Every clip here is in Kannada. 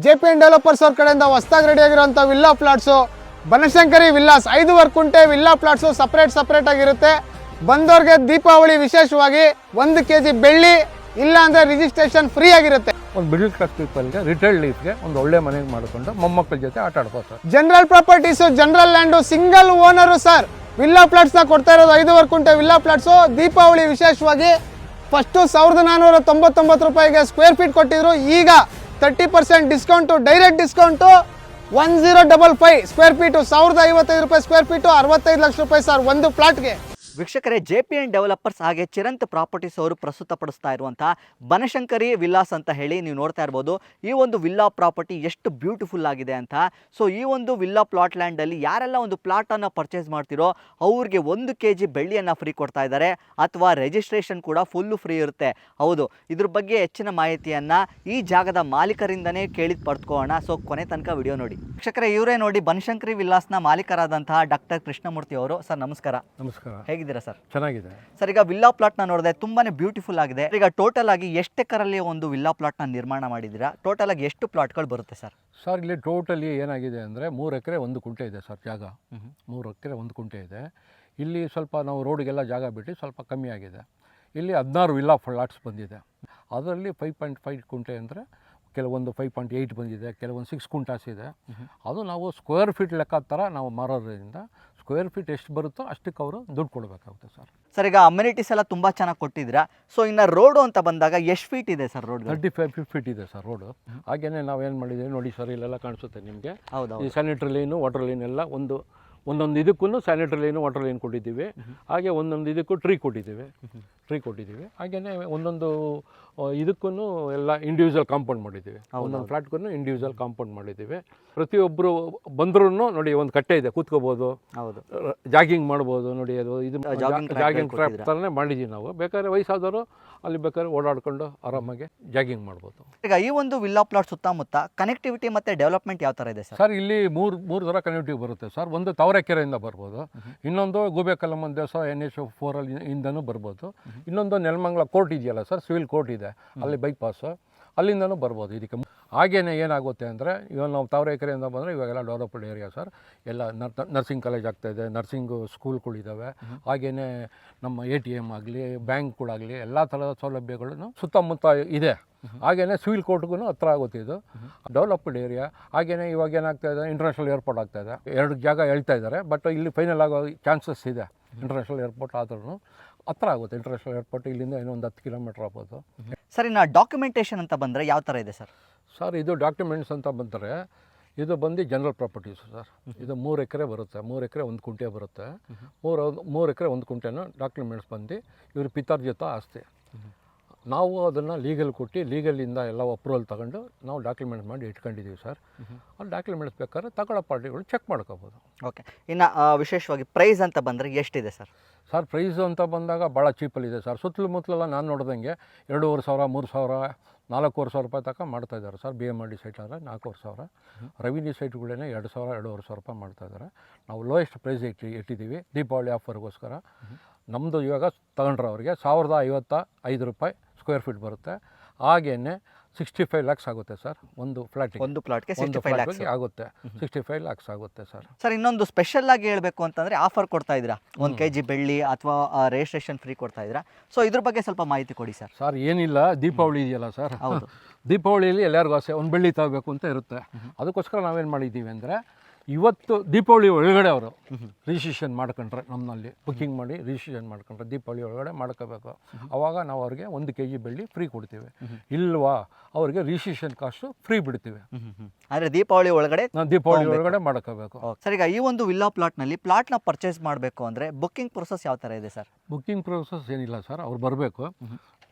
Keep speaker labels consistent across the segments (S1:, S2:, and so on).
S1: ಜೆಪಿಎನ್ ಡೆವಲಪರ್ಸ್ ಅವ್ರ ಕಡೆಯಿಂದ ಹೊಸದಾಗಿ ರೆಡಿ ಆಗಿರುವಂಥ ವಿಲ್ಲಾ ಪ್ಲಾಟ್ಸು ಬನಶಂಕರಿ ವಿಲ್ಲಾಸ್ 5 ಕುಂಟೆ ವಿಲ್ಲಾ ಪ್ಲಾಟ್ಸು ಸಪ್ರೇಟ್ ಆಗಿರುತ್ತೆ. ಬಂದವ್ರಿಗೆ ದೀಪಾವಳಿ ವಿಶೇಷವಾಗಿ 1 kg ಬೆಳ್ಳಿ ಇಲ್ಲ ಅಂದರೆ ರಿಜಿಸ್ಟ್ರೇಷನ್ ಫ್ರೀ ಆಗಿರುತ್ತೆ.
S2: ಒಂದು ಮಿಡಲ್ ಕ್ಲಾಸ್ ಪೀಪಲ್ಗೆ ರಿಟೈರ್ಡ್ ಲೈಫ್ಗೆ ಒಂದು ಒಳ್ಳೆ ಮನೆಗೆ ಮಾಡಿಕೊಂಡು ಮೊಮ್ಮಕ್ಕಳ ಜೊತೆ ಆಟ ಆಡ್ಬೋದು sir.
S1: General properties, general land, single owner sir. Villa ಪ್ಲಾಟ್ಸ್ನ ಕೊಡ್ತಾ ಇರೋದು 5 ಕುಂಟೆ ವಿಲ್ಲಾ ಪ್ಲಾಟ್ಸು. ದೀಪಾವಳಿ ವಿಶೇಷವಾಗಿ ಫಸ್ಟು 1499 ರೂಪಾಯಿಗೆ ಸ್ಕ್ವೇರ್ ಫೀಟ್ ಕೊಟ್ಟಿದ್ರು. ಈಗ 30% discount, direct discount 1055 square feet, 1055 ರೂಪಾಯಿ ಸ್ಕ್ವೇರ್ ಫೀಟು, 65 ಲಕ್ಷ ರೂಪಾಯಿ ಸರ್ ಒಂದು ಪ್ಲಾಟ್ಗೆ.
S3: ವೀಕ್ಷಕರೇ, ಜೆಪಿಎನ್ ಡೆವಲಪರ್ಸ್ ಹಾಗೆ ಚಿರಂತ್ ಪ್ರಾಪರ್ಟೀಸ್ ಅವರು ಪ್ರಸ್ತುತಪಡಿಸ್ತಾ ಇರುವಂತಹ ಬನಶಂಕರಿ ವಿಲ್ಲಾಸ್ ಅಂತ ಹೇಳಿ ನೀವು ನೋಡ್ತಾ ಇರ್ಬೋದು. ಈ ಒಂದು ವಿಲ್ಲಾ ಪ್ರಾಪರ್ಟಿ ಎಷ್ಟು ಬ್ಯೂಟಿಫುಲ್ ಆಗಿದೆ ಅಂತ. ಸೊ ಈ ಒಂದು ವಿಲ್ಲಾ ಪ್ಲಾಟ್ ಲ್ಯಾಂಡಲ್ಲಿ ಯಾರೆಲ್ಲ ಒಂದು ಪ್ಲಾಟನ್ನು ಪರ್ಚೇಸ್ ಮಾಡ್ತಿರೋ ಅವ್ರಿಗೆ 1 kg ಬೆಳ್ಳಿಯನ್ನು ಫ್ರೀ ಕೊಡ್ತಾ ಇದ್ದಾರೆ, ಅಥವಾ ರಿಜಿಸ್ಟ್ರೇಷನ್ ಕೂಡ ಫುಲ್ಲು ಫ್ರೀ ಇರುತ್ತೆ. ಹೌದು, ಇದ್ರ ಬಗ್ಗೆ ಹೆಚ್ಚಿನ ಮಾಹಿತಿಯನ್ನು ಈ ಜಾಗದ ಮಾಲೀಕರಿಂದನೇ ಕೇಳಿದ್ ಪಡ್ಕೊಳ್ಳೋಣ. ಸೊ ಕೊನೆ ತನಕ ವಿಡಿಯೋ ನೋಡಿ. ವೀಕ್ಷಕರೇ, ಇವರೇ ನೋಡಿ ಬನಶಂಕರಿ ವಿಲ್ಲಾಸ್ನ ಮಾಲೀಕರಾದಂತಹ ಡಾಕ್ಟರ್ ಕೃಷ್ಣಮೂರ್ತಿ ಅವರು. ಸರ್ ನಮಸ್ಕಾರ.
S2: ನಮಸ್ಕಾರ.
S3: ಹೇಗಿದ್ದೀರಾ ಸರ್?
S2: ಚೆನ್ನಾಗಿದೆ
S3: ಸರ್. ಈಗ ವಿಲ್ಲಾ ಪ್ಲಾಟ್ನ ನೋಡಿದೆ, ತುಂಬಾನೇ ಬ್ಯೂಟಿಫುಲ್ ಆಗಿದೆ. ಈಗ ಟೋಟಲ್ ಆಗಿ ಎಷ್ಟು ಎಕರಲ್ಲಿ ಒಂದು ವಿಲ್ಲಾ ಪ್ಲಾಟ್ನ ನಿರ್ಮಾಣ ಮಾಡಿದ್ದೀರಾ? ಟೋಟಲ್ ಆಗಿ ಎಷ್ಟು ಪ್ಲಾಟ್ಗಳು ಬರುತ್ತೆ ಸರ್?
S2: ಸರ್, ಇಲ್ಲಿ ಟೋಟಲಿ ಏನಾಗಿದೆ ಅಂದರೆ 3 ಎಕರೆ 1 ಕುಂಟೆ ಇದೆ ಸರ್ ಜಾಗ. 3 ಎಕರೆ 1 ಕುಂಟೆ ಇದೆ. ಇಲ್ಲಿ ಸ್ವಲ್ಪ ನಾವು ರೋಡಿಗೆಲ್ಲ ಜಾಗ ಬಿಟ್ಟು ಸ್ವಲ್ಪ ಕಮ್ಮಿ ಆಗಿದೆ. ಇಲ್ಲಿ 16 ವಿಲ್ಲಾ ಪ್ಲಾಟ್ಸ್ ಬಂದಿದೆ. ಅದರಲ್ಲಿ 5.5 ಕುಂಟೆ ಅಂದರೆ ಕೆಲವೊಂದು 5.8 ಬಂದಿದೆ, ಕೆಲವೊಂದು 6 ಕುಂಟಾಸ್ ಇದೆ. ಅದು ನಾವು ಸ್ಕ್ವೇರ್ ಫೀಟ್ ಲೆಕ್ಕ ಥರ ನಾವು ಮಾರೋದ್ರಿಂದ ಸ್ಕ್ವೇರ್ ಫೀಟ್ ಎಷ್ಟು ಬರುತ್ತೋ ಅಷ್ಟಕ್ಕೆ ಅವರು ದುಡ್ಡು ಕೊಡಬೇಕಾಗುತ್ತೆ ಸರ್.
S3: ಸರ್, ಈಗ ಅಮ್ಯುನಿಟೀಸ್ ಎಲ್ಲ ತುಂಬ ಚೆನ್ನಾಗಿ ಕೊಟ್ಟಿದ್ದೀರಾ. ಸೊ ಇನ್ನು ರೋಡು ಅಂತ ಬಂದಾಗ ಎಷ್ಟು ಫೀಟ್ ಇದೆ ಸರ್ ರೋಡ್?
S2: 35 ಫೀಟ್ ಇದೆ ಸರ್ ರೋಡು. ಹಾಗೆಯೇ ನಾವೇನು ಮಾಡಿದ್ದೀವಿ ನೋಡಿ ಸರ್, ಇಲ್ಲೆಲ್ಲ ಕಾಣಿಸುತ್ತೆ ನಿಮಗೆ.
S3: ಹೌದು.
S2: ಈ ಸ್ಯಾನಿಟರಿ ಲೈನು, ವಾಟರ್ ಲೈನ್ ಎಲ್ಲ ಒಂದೊಂದು ಇದಕ್ಕೂ ಸ್ಯಾನಿಟರಿ ಲೈನು, ವಾಟರ್ ಲೈನ್ ಕೊಟ್ಟಿದ್ದೀವಿ. ಹಾಗೆ ಒಂದೊಂದು ಇದಕ್ಕೂ ಟ್ರೀ ಕೊಟ್ಟಿದ್ದೀವಿ. ಹಾಗೆಯೇ ಒಂದೊಂದು ಇದಕ್ಕೂ ಎಲ್ಲ ಇಂಡಿವಿಜುವಲ್ ಕಾಂಪೌಂಡ್ ಮಾಡಿದ್ದೀವಿ. ಒಂದೊಂದು ಫ್ಲಾಟ್ಗೂ ಇಂಡಿವಿಜುವಲ್ ಕಾಂಪೌಂಡ್ ಮಾಡಿದ್ದೀವಿ. ಪ್ರತಿಯೊಬ್ಬರು ಬಂದ್ರೂ ನೋಡಿ ಒಂದು ಕಟ್ಟೆ ಇದೆ, ಕೂತ್ಕೋಬೋದು.
S3: ಹೌದು.
S2: ಜಾಗಿಂಗ್ ಮಾಡ್ಬೋದು ನೋಡಿ. ಅದು ಇದು ಜಾಗಿಂಗ್ ಟ್ರ್ಯಾಪ್ ಥರನೇ ಮಾಡಿದ್ದೀವಿ ನಾವು. ಬೇಕಾದ್ರೆ ವಯಸ್ಸಾದವರು ಅಲ್ಲಿ ಬೇಕಾದ್ರೆ ಓಡಾಡ್ಕೊಂಡು ಆರಾಮಾಗಿ ಜಾಗಿಂಗ್ ಮಾಡ್ಬೋದು.
S3: ಈಗ ಈ ಒಂದು ವಿಲ್ಲಾ ಪ್ಲಾಟ್ ಸುತ್ತಮುತ್ತ ಕನೆಕ್ಟಿವಿಟಿ ಮತ್ತು ಡೆವಲಪ್ಮೆಂಟ್ ಯಾವ ಥರ ಇದೆ ಸರ್?
S2: ಸರ್, ಇಲ್ಲಿ ಮೂರು ಥರ ಕನೆಕ್ಟಿವ್ ಬರುತ್ತೆ ಸರ್. ಒಂದು ತಾವರೆಕೆರೆಯಿಂದ ಬರ್ಬೋದು, ಇನ್ನೊಂದು ಗೂಬೆಕಲ್ಲಮ್ಮನ ದೇವಸ್ಥಾನ NH4 ಇಂದನೂ ಬರ್ಬೋದು, ಇನ್ನೊಂದು ನೆಲಮಂಗಲ ಕೋರ್ಟ್ ಇದೆಯಲ್ಲ ಸರ್, ಸಿವಿಲ್ ಕೋರ್ಟ್ ಇದೆ, ಅಲ್ಲಿ ಬೈಪಾಸು, ಅಲ್ಲಿಂದನೂ ಬರ್ಬೋದು ಇದಕ್ಕೆ. ಹಾಗೇನೆ ಏನಾಗುತ್ತೆ ಅಂದರೆ, ಇವಾಗ ನಾವು ತಾವರೆಕೆರೆಯಿಂದ ಬಂದರೆ ಇವಾಗೆಲ್ಲ ಡೆವಲಪ್ಡ್ ಏರಿಯಾ ಸರ್. ಎಲ್ಲ ನರ್ಸಿಂಗ್ ಕಾಲೇಜ್ ಆಗ್ತಾಯಿದೆ, ನರ್ಸಿಂಗು ಸ್ಕೂಲ್ಗಳಿದ್ದಾವೆ. ಹಾಗೆಯೇ ನಮ್ಮ ATM ಆಗಲಿ, ಬ್ಯಾಂಕ್ಗಳಾಗಲಿ ಎಲ್ಲ ಥರದ ಸೌಲಭ್ಯಗಳನ್ನು ಸುತ್ತಮುತ್ತ ಇದೆ. ಹಾಗೆಯೇ ಸಿವಿಲ್ ಕೋರ್ಟ್ಗೂ ಹತ್ರ ಆಗುತ್ತೆ. ಇದು ಡೆವಲಪ್ಡ್ ಏರಿಯಾ. ಹಾಗೆಯೇ ಇವಾಗ ಏನಾಗ್ತಾಯಿದೆ, ಇಂಟರ್ನ್ಯಾಷನಲ್ ಏರ್ಪೋರ್ಟ್ ಆಗ್ತಾಯಿದೆ. 2 ಜಾಗ ಹೇಳ್ತಾ ಇದ್ದಾರೆ, ಬಟ್ ಇಲ್ಲಿ ಫೈನಲ್ ಆಗೋ ಚಾನ್ಸಸ್ ಇದೆ. ಇಂಟರ್ನ್ಯಾಷನಲ್ ಏರ್ಪೋರ್ಟ್ ಆದ್ರೂ ಹತ್ರ ಆಗುತ್ತೆ. ಇಂಟರ್ನ್ಯಾಷನಲ್ ಏರ್ಪೋರ್ಟ್ ಇಲ್ಲಿಂದ ಇನ್ನೊಂದು 10 ಕಿಲೋಮೀಟ್ರ್ ಆಗ್ಬೋದು.
S3: ಸರ್, ಇನ್ನು ಡಾಕ್ಯುಮೆಂಟೇಷನ್ ಅಂತ ಬಂದರೆ ಯಾವ ಥರ ಇದೆ ಸರ್?
S2: ಸರ್, ಇದು ಡಾಕ್ಯುಮೆಂಟ್ಸ್ ಅಂತ ಬಂದರೆ ಇದು ಬಂದು ಜನರಲ್ ಪ್ರಾಪರ್ಟೀಸು ಸರ್. ಇದು 3 ಎಕರೆ ಬರುತ್ತೆ, 3 ಎಕರೆ 1 ಕುಂಟೆ ಬರುತ್ತೆ. 3 ಎಕರೆ 1 ಕುಂಟೆನೂ ಡಾಕ್ಯುಮೆಂಟ್ಸ್ ಬಂದು ಇವ್ರ ಪಿತಾರ್ಜಿತ ಆಸ್ತಿ. ನಾವು ಅದನ್ನು ಲೀಗಲ್ ಕೊಟ್ಟು ಲೀಗಲಿಂದ ಎಲ್ಲ ಅಪ್ರೂವಲ್ ತಗೊಂಡು ನಾವು ಡಾಕ್ಯುಮೆಂಟ್ಸ್ ಮಾಡಿ ಇಟ್ಕೊಂಡಿದ್ದೀವಿ ಸರ್. ಅಲ್ಲಿ ಡಾಕ್ಯುಮೆಂಟ್ಸ್ ಬೇಕಾದ್ರೆ ತಗೊಳ್ಳೋ ಪಾರ್ಟಿಗಳು ಚೆಕ್ ಮಾಡ್ಕೋಬೋದು. ಓಕೆ.
S3: ಇನ್ನು ವಿಶೇಷವಾಗಿ ಪ್ರೈಸ್ ಅಂತ ಬಂದರೆ ಎಷ್ಟಿದೆ ಸರ್?
S2: ಸರ್, ಪ್ರೈಸು ಅಂತ ಬಂದಾಗ ಭಾಳ ಚೀಪಲ್ಲಿದೆ ಸರ್. ಸುತ್ತಲೂ ನಾನು ನೋಡ್ದಂಗೆ 2,500, 3,000, 4,500 ರೂಪಾಯಿ ತನಕ ಮಾಡ್ತಾಯಿದ್ದಾರೆ ಸರ್. BMRD ಸೈಟ್ ಆದರೆ 4,500. ರೆವಿನ್ಯೂ ಸೈಟ್ಗಳೇ 2,000, 2,500 ರೂಪಾಯಿ ಮಾಡ್ತಾಯಿದ್ದಾರೆ. ನಾವು ಲೋಯೆಸ್ಟ್ ಪ್ರೈಸ್ ಇಟ್ಟಿದ್ದೀವಿ ದೀಪಾವಳಿ ಆಫರ್ಗೋಸ್ಕರ. ನಮ್ಮದು ಇವಾಗ ತಗೊಂಡ್ರೆ ಅವ್ರಿಗೆ 1,055 ರೂಪಾಯಿ ಸ್ಕ್ವೇರ್ ಫೀಟ್ ಬರುತ್ತೆ. ಹಾಗೆಯೇ 65 lakhs ಆಗುತ್ತೆ ಸರ್ ಒಂದು ಫ್ಲಾಟ್ಗೆ.
S3: ಒಂದು ಪ್ಲಾಟ್ಗೆ 65 lakhs
S2: ಆಗುತ್ತೆ. 65 lakhs ಆಗುತ್ತೆ ಸರ್.
S3: ಸರ್, ಇನ್ನೊಂದು ಸ್ಪೆಷಲ್ ಆಗಿ ಹೇಳಬೇಕು ಅಂತಂದರೆ ಆಫರ್ ಕೊಡ್ತಾ ಇದ್ದೀರಾ, 1 kg ಬೆಳ್ಳಿ ಅಥವಾ ರಿಜಿಸ್ಟ್ರೇಷನ್ ಫ್ರೀ ಕೊಡ್ತಾ ಇದ್ದೀರಾ. ಸೊ ಇದ್ರ ಬಗ್ಗೆ ಸ್ವಲ್ಪ ಮಾಹಿತಿ ಕೊಡಿ ಸರ್.
S2: ಸರ್, ಏನಿಲ್ಲ, ದೀಪಾವಳಿ ಇದೆಯಲ್ಲ ಸರ್.
S3: ಹೌದು.
S2: ದೀಪಾವಳಿಯಲ್ಲಿ ಎಲ್ಲರಿಗೂ ಆಸೆ ಒಂದು ಬೆಳ್ಳಿ ತಗೋಬೇಕು ಅಂತ ಇರುತ್ತೆ. ಅದಕ್ಕೋಸ್ಕರ ನಾವೇನು ಮಾಡಿದ್ದೀವಿ ಅಂದರೆ, ಇವತ್ತು ದೀಪಾವಳಿ ಒಳಗಡೆ ಅವರು ರಿಜಿಸ್ಟ್ರೇಷನ್ ಮಾಡ್ಕೊಂಡ್ರೆ, ನಮ್ಮಲ್ಲಿ ಬುಕ್ಕಿಂಗ್ ಮಾಡಿ ರಿಜಿಸ್ಟ್ರೇಷನ್ ಮಾಡ್ಕೊಂಡ್ರೆ ದೀಪಾವಳಿ ಒಳಗಡೆ ಮಾಡ್ಕೋಬೇಕು. ಆವಾಗ ನಾವು ಅವ್ರಿಗೆ 1 kg ಬೆಳ್ಳಿ ಫ್ರೀ ಕೊಡ್ತೀವಿ. ಇಲ್ವಾ, ಅವ್ರಿಗೆ ರಿಜಿಸ್ಟ್ರೇಷನ್ ಕಾಸ್ಟು ಫ್ರೀ ಬಿಡ್ತೀವಿ.
S3: ಅಂದರೆ ದೀಪಾವಳಿ ಒಳಗಡೆ
S2: ಮಾಡ್ಕೋಬೇಕು.
S3: ಸರ್, ಈಗ ಈ ಒಂದು ವಿಲ್ಲಾ ಪ್ಲಾಟ್ನಲ್ಲಿ ಪ್ಲಾಟ್ನ ಪರ್ಚೇಸ್ ಮಾಡಬೇಕು ಅಂದರೆ ಬುಕ್ಕಿಂಗ್ ಪ್ರೊಸೆಸ್ ಯಾವ ಥರ ಇದೆ ಸರ್?
S2: ಬುಕ್ಕಿಂಗ್ ಪ್ರೊಸೆಸ್ ಏನಿಲ್ಲ ಸರ್. ಅವ್ರು ಬರಬೇಕು,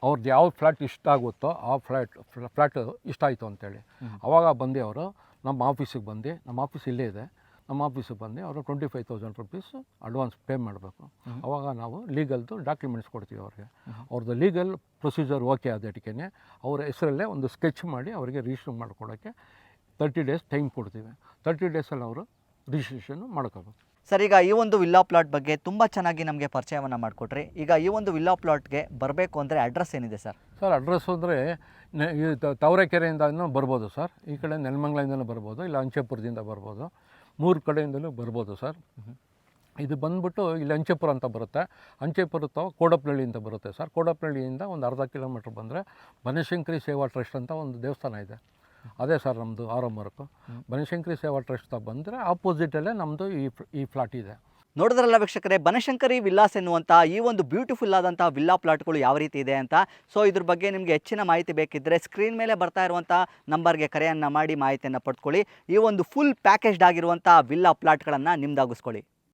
S2: ಅವ್ರದ್ದು ಯಾವ ಫ್ಲ್ಯಾಟ್ ಇಷ್ಟ ಆಗುತ್ತೋ ಆ ಫ್ಲ್ಯಾಟ್ ಇಷ್ಟ ಆಯಿತು ಅಂತೇಳಿ ಆವಾಗ ಬಂದು ಅವರು ನಮ್ಮ ಆಫೀಸಿಗೆ ಬಂದು, ನಮ್ಮ ಆಫೀಸ್ ಇಲ್ಲೇ ಇದೆ, ನಮ್ಮ ಆಫೀಸಿಗೆ ಬಂದು ಅವರು 25,000 ರೂಪೀಸ್ ಅಡ್ವಾನ್ಸ್ ಪೇ ಮಾಡಬೇಕು. ಆವಾಗ ನಾವು ಲೀಗಲ್ದು ಡಾಕ್ಯುಮೆಂಟ್ಸ್ ಕೊಡ್ತೀವಿ ಅವ್ರಿಗೆ. ಅವ್ರದ್ದು ಲೀಗಲ್ ಪ್ರೊಸೀಜರ್ ಓಕೆ ಆದಟಿಗೆ ಅವ್ರ ಹೆಸರಲ್ಲೇ ಒಂದು ಸ್ಕೆಚ್ ಮಾಡಿ ಅವರಿಗೆ ರಿಜಿಸ್ಟರ್ ಮಾಡ್ಕೊಡೋಕ್ಕೆ 30 days ಟೈಮ್ ಕೊಡ್ತೀವಿ. 30 days ಅವರು ರಿಜಿಸ್ಟ್ರೇಷನ್ ಮಾಡ್ಕೋಬೇಕು.
S3: ಸರ್, ಈಗ ಈ ಒಂದು ವಿಲ್ಲಾ ಪ್ಲಾಟ್ ಬಗ್ಗೆ ತುಂಬ ಚೆನ್ನಾಗಿ ನಮಗೆ ಪರಿಚಯವನ್ನು ಮಾಡಿಕೊಟ್ರಿ. ಈಗ ಈ ಒಂದು ವಿಲ್ಲಾ ಪ್ಲಾಟ್ಗೆ ಬರಬೇಕು ಅಂದರೆ ಅಡ್ರೆಸ್ ಏನಿದೆ ಸರ್?
S2: ಸರ್ ಅಡ್ರೆಸ್ ಅಂದರೆ ಈ ತಾವರೆಕೆರೆಯಿಂದನೂ ಬರ್ಬೋದು ಸರ್, ಈ ಕಡೆ ನೆಲಮಂಗಲದಿಂದನೂ ಬರ್ಬೋದು, ಇಲ್ಲ ಅಂಚೆಪುರದಿಂದ ಬರ್ಬೋದು, 3 ಕಡೆಯಿಂದಲೂ ಬರ್ಬೋದು ಸರ್. ಇದು ಬಂದ್ಬಿಟ್ಟು ಇಲ್ಲಿ ಅಂಚೆಪುರ ಅಂತ ಬರುತ್ತೆ, ಅಂಚೆಪುರ ಕೋಡಪ್ನಹಳ್ಳಿ ಅಂತ ಬರುತ್ತೆ ಸರ್. ಕೋಡಪ್ನಹಳ್ಳಿಯಿಂದ ಒಂದು ಅರ್ಧ ಕಿಲೋಮೀಟ್ರ್ ಬಂದರೆ ಬನಶಂಕರಿ ಸೇವಾ ಟ್ರಸ್ಟ್ ಅಂತ ಒಂದು ದೇವಸ್ಥಾನ ಇದೆ, ಅದೇ ಸರ್ ನಮ್ಮದು ಆರಂಭಕ್ಕೂ. ಬನಶಂಕರಿ ಸೇವಾ ಟ್ರಸ್ಟ್ ಬಂದರೆ ಆಪೋಸಿಟಲ್ಲೇ ನಮ್ಮದು ಈ ಫ್ಲಾಟ್ ಇದೆ.
S3: ನೋಡಿದ್ರಲ್ಲ ವೀಕ್ಷಕರೇ, ಬನಶಂಕರಿ ವಿಲ್ಲಾಸ್ ಎನ್ನುವಂಥ ಈ ಒಂದು ಬ್ಯೂಟಿಫುಲ್ ಆದಂಥ ವಿಲ್ಲಾ ಪ್ಲಾಟ್ಗಳು ಯಾವ ರೀತಿ ಇದೆ ಅಂತ. ಸೊ ಇದ್ರ ಬಗ್ಗೆ ನಿಮಗೆ ಹೆಚ್ಚಿನ ಮಾಹಿತಿ ಬೇಕಿದ್ದರೆ ಸ್ಕ್ರೀನ್ ಮೇಲೆ ಬರ್ತಾ ಇರುವಂಥ ನಂಬರ್ಗೆ ಕರೆಯನ್ನು ಮಾಡಿ ಮಾಹಿತಿಯನ್ನು ಪಡ್ಕೊಳ್ಳಿ. ಈ ಒಂದು ಫುಲ್ ಪ್ಯಾಕೇಜ್ಡ್ ಆಗಿರುವಂಥ ವಿಲ್ಲಾ ಪ್ಲಾಟ್ಗಳನ್ನು ನಿಮ್ದಾಗಿಸ್ಕೊಳ್ಳಿ.